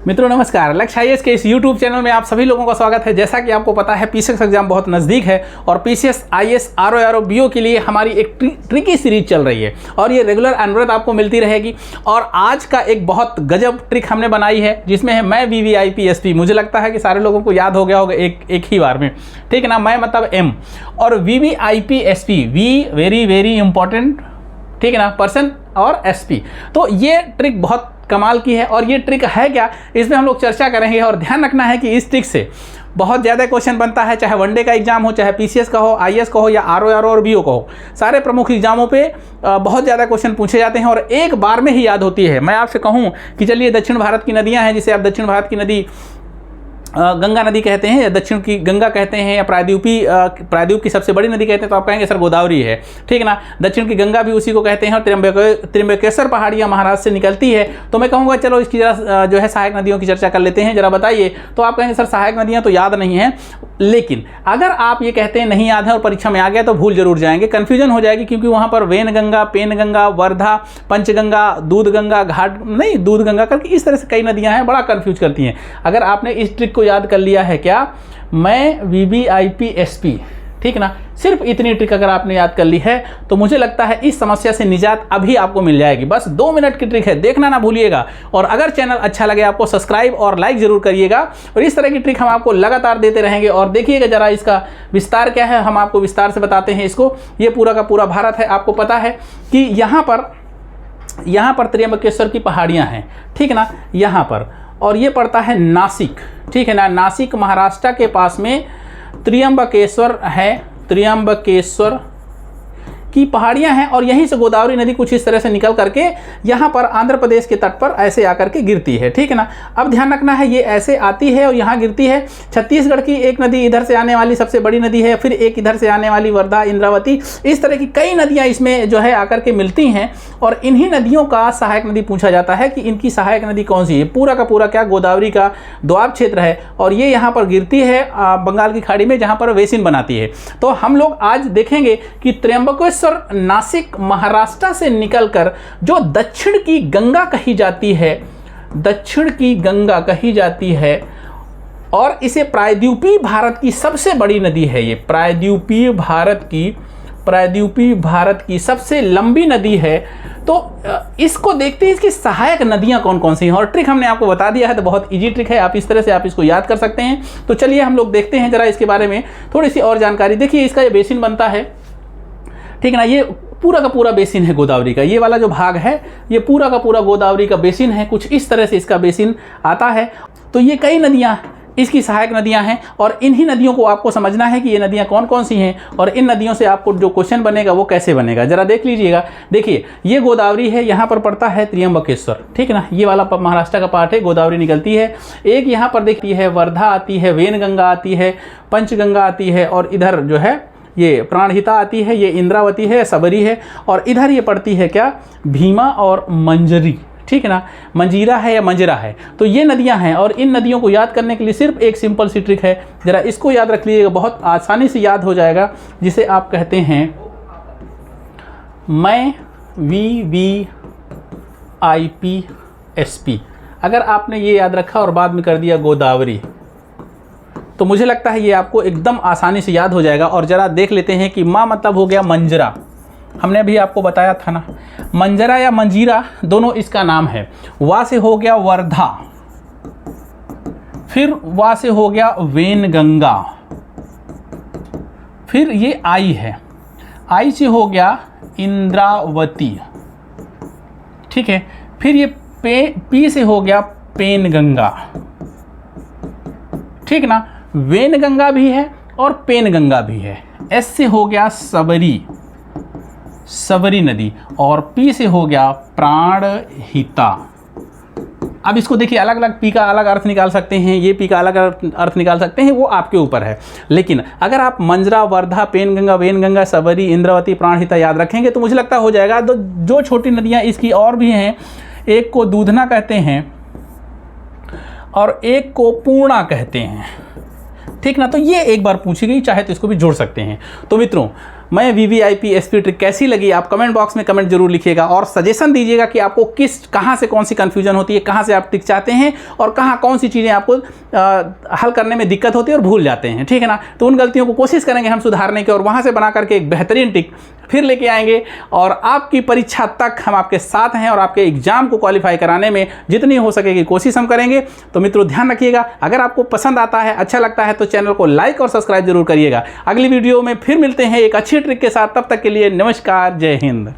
मित्रों नमस्कार, लक्ष्य आईएएस के इस YouTube चैनल में आप सभी लोगों का स्वागत है। जैसा कि आपको पता है पीसीएस एग्जाम बहुत नज़दीक है और पीसीएस आईएएस आरओ बीओ के लिए हमारी एक ट्रिकी सीरीज चल रही है और ये रेगुलर अनवरत आपको मिलती रहेगी। और आज का एक बहुत गजब ट्रिक हमने बनाई है जिसमें है मैं VVIP SP। मुझे लगता है कि सारे लोगों को याद हो गया होगा एक ही बार में, ठीक है ना। मैं मतलब M और VVIP SP, V very important, ठीक है ना, पर्सन और SP। तो ये ट्रिक बहुत कमाल की है और ये ट्रिक है क्या, इसमें हम लोग चर्चा करेंगे। और ध्यान रखना है कि इस ट्रिक से बहुत ज़्यादा क्वेश्चन बनता है, चाहे वनडे का एग्जाम हो, चाहे पीसीएस का हो, आईएएस का हो या आरओ और बीओ का हो। सारे प्रमुख एग्जामों पे बहुत ज़्यादा क्वेश्चन पूछे जाते हैं और एक बार में ही याद होती है। मैं आपसे कहूँ कि चलिए दक्षिण भारत की नदियाँ हैं, जिसे आप दक्षिण भारत की नदी गंगा नदी कहते हैं या दक्षिण की गंगा कहते हैं या प्रायद्वीप की सबसे बड़ी नदी कहते हैं, तो आप कहेंगे सर गोदावरी है, ठीक है ना। दक्षिण की गंगा भी उसी को कहते हैं और त्र्यंबकेश्वर पहाड़ियाँ महाराष्ट्र से निकलती है। तो मैं कहूँगा चलो इसकी जरा जो है सहायक नदियों की चर्चा कर लेते हैं, जरा बताइए। तो आप कहेंगे सर सहायक नदियाँ तो याद नहीं हैं, लेकिन अगर आप ये कहते हैं नहीं याद है और परीक्षा में आ गया तो भूल जरूर जाएंगे, कन्फ्यूजन हो जाएगी, क्योंकि वहाँ पर वेनगंगा, पेनगंगा, वर्धा, पंचगंगा, दूधगंगा, दूधगंगा करके इस तरह से कई नदियाँ हैं, बड़ा कन्फ्यूज करती हैं। अगर आपने इस ट्रिक को याद कर लिया है क्या, मैं VVIP SP, ठीक ना, सिर्फ इतनी ट्रिक अगर आपने याद कर ली है तो मुझे लगता है इस समस्या से निजात अभी आपको मिल जाएगी। बस 2 मिनट की ट्रिक है, देखना ना भूलिएगा। और अगर चैनल अच्छा लगे आपको सब्सक्राइब और लाइक जरूर करिएगा और इस तरह की ट्रिक हम आपको लगातार देते रहेंगे। और देखिएगा जरा इसका विस्तार क्या है, हम आपको विस्तार से बताते हैं इसको। ये पूरा का पूरा भारत है, आपको पता है कि यहाँ पर त्र्यंबकेश्वर की पहाड़ियाँ हैं, ठीक ना, यहाँ पर, और ये पड़ता है नासिक, ठीक है ना। नासिक महाराष्ट्र के पास में त्र्यंबकेश्वर है, त्र्यंबकेश्वर की पहाड़ियां हैं और यहीं से गोदावरी नदी कुछ इस तरह से निकल करके यहाँ पर आंध्र प्रदेश के तट पर ऐसे आकर के गिरती है, ठीक है ना। अब ध्यान रखना है ये ऐसे आती है और यहाँ गिरती है। छत्तीसगढ़ की एक नदी इधर से आने वाली सबसे बड़ी नदी है, फिर एक इधर से आने वाली वर्धा, इंद्रावती, इस तरह की कई नदियाँ इसमें जो है आकर के मिलती हैं। और इन्हीं नदियों का सहायक नदी पूछा जाता है कि इनकी सहायक नदी कौन सी है। पूरा का पूरा क्या गोदावरी का दोआब क्षेत्र है और ये यहाँ पर गिरती है बंगाल की खाड़ी में, जहाँ पर बेसिन बनाती है। तो हम लोग आज देखेंगे कि त्र्यंबकेश्वर नासिक महाराष्ट्र से निकलकर जो दक्षिण की गंगा कही जाती है, दक्षिण की गंगा कही जाती है, और इसे प्रायद्वीपीय भारत की सबसे बड़ी नदी है। ये प्रायद्वीपीय भारत की सबसे लंबी नदी है। तो इसको देखते हैं इसकी सहायक नदियां कौन कौन सी हैं। और ट्रिक हमने आपको बता दिया है, तो बहुत इजी ट्रिक है, आप इस तरह से आप इसको याद कर सकते हैं। तो चलिए हम लोग देखते हैं जरा इसके बारे में थोड़ी सी और जानकारी। देखिए इसका ये बेसिन बनता है, ठीक है ना। ये पूरा का पूरा बेसिन है गोदावरी का, ये वाला जो भाग है ये पूरा का पूरा गोदावरी का बेसिन है, कुछ इस तरह से इसका बेसिन आता है। तो ये कई नदियाँ इसकी सहायक नदियाँ हैं और इन्हीं नदियों को आपको समझना है कि ये नदियाँ कौन कौन सी हैं और इन नदियों से आपको जो क्वेश्चन बनेगा वो कैसे बनेगा, जरा देख लीजिएगा। देखिए ये गोदावरी है, यहाँ पर पड़ता है त्र्यंबकेश्वर, ठीक है ना। ये वाला महाराष्ट्र का पार्ट है, गोदावरी निकलती है। एक यहाँ पर देखती है वर्धा आती है, वेनगंगा आती है, पंचगंगा आती है, और इधर जो है ये प्राणहिता आती है, ये इंद्रावती है, सबरी है, और इधर ये पड़ती है क्या, भीमा और मंजरी, ठीक है ना। मंजीरा है या मंजरा है। तो ये नदियां हैं और इन नदियों को याद करने के लिए सिर्फ एक सिंपल सी ट्रिक है, जरा इसको याद रख लीजिएगा, बहुत आसानी से याद हो जाएगा, जिसे आप कहते हैं मैं VVIP SP। अगर आपने ये याद रखा और बाद में कर दिया गोदावरी, तो मुझे लगता है ये आपको एकदम आसानी से याद हो जाएगा। और ज़रा देख लेते हैं कि माँ मतलब हो गया मंजरा, हमने अभी आपको बताया था ना, मंजरा या मंजीरा दोनों इसका नाम है। वा से हो गया वर्धा, फिर वा से हो गया वेनगंगा, फिर ये आई है, आई से हो गया इंद्रावती, ठीक है। फिर ये पी से हो गया पेनगंगा, ठीक ना। वेनगंगा भी है और पेनगंगा भी है। एस से हो गया सबरी नदी, और पी से हो गया प्राणहिता। अब इसको देखिए, अलग अलग पी का अलग अर्थ निकाल सकते हैं, ये पी का अलग अर्थ निकाल सकते हैं, वो आपके ऊपर है। लेकिन अगर आप मंजरा, वर्धा, पेनगंगा, वेनगंगा, सबरी, इंद्रावती, प्राणहिता याद रखेंगे तो मुझे लगता हो जाएगा। तो जो छोटी नदियाँ इसकी और भी हैं, एक को दूधना कहते हैं और एक को पूर्णा कहते हैं, ठीक ना। तो ये एक बार पूछी गई, चाहे तो इसको भी जोड़ सकते हैं। तो मित्रों मैं VVIP SP ट्रिक कैसी लगी आप कमेंट बॉक्स में कमेंट जरूर लिखिएगा और सजेशन दीजिएगा कि आपको कहाँ से कौन सी कन्फ्यूजन होती है, कहाँ से आप ट्रिक चाहते हैं और कहाँ कौन सी चीज़ें आपको हल करने में दिक्कत होती है और भूल जाते हैं, ठीक है ना। तो उन गलतियों को कोशिश करेंगे हम सुधारने की और वहाँ से बना करके एक बेहतरीन ट्रिक फिर लेके आएंगे और आपकी परीक्षा तक हम आपके साथ हैं और आपके एग्जाम को क्वालिफाई कराने में जितनी हो सकेगी कोशिश हम करेंगे। तो मित्रों ध्यान रखिएगा, अगर आपको पसंद आता है, अच्छा लगता है तो चैनल को लाइक और सब्सक्राइब जरूर करिएगा। अगली वीडियो में फिर मिलते हैं एक अच्छी ट्रिक के साथ, तब तक के लिए नमस्कार, जय हिंद।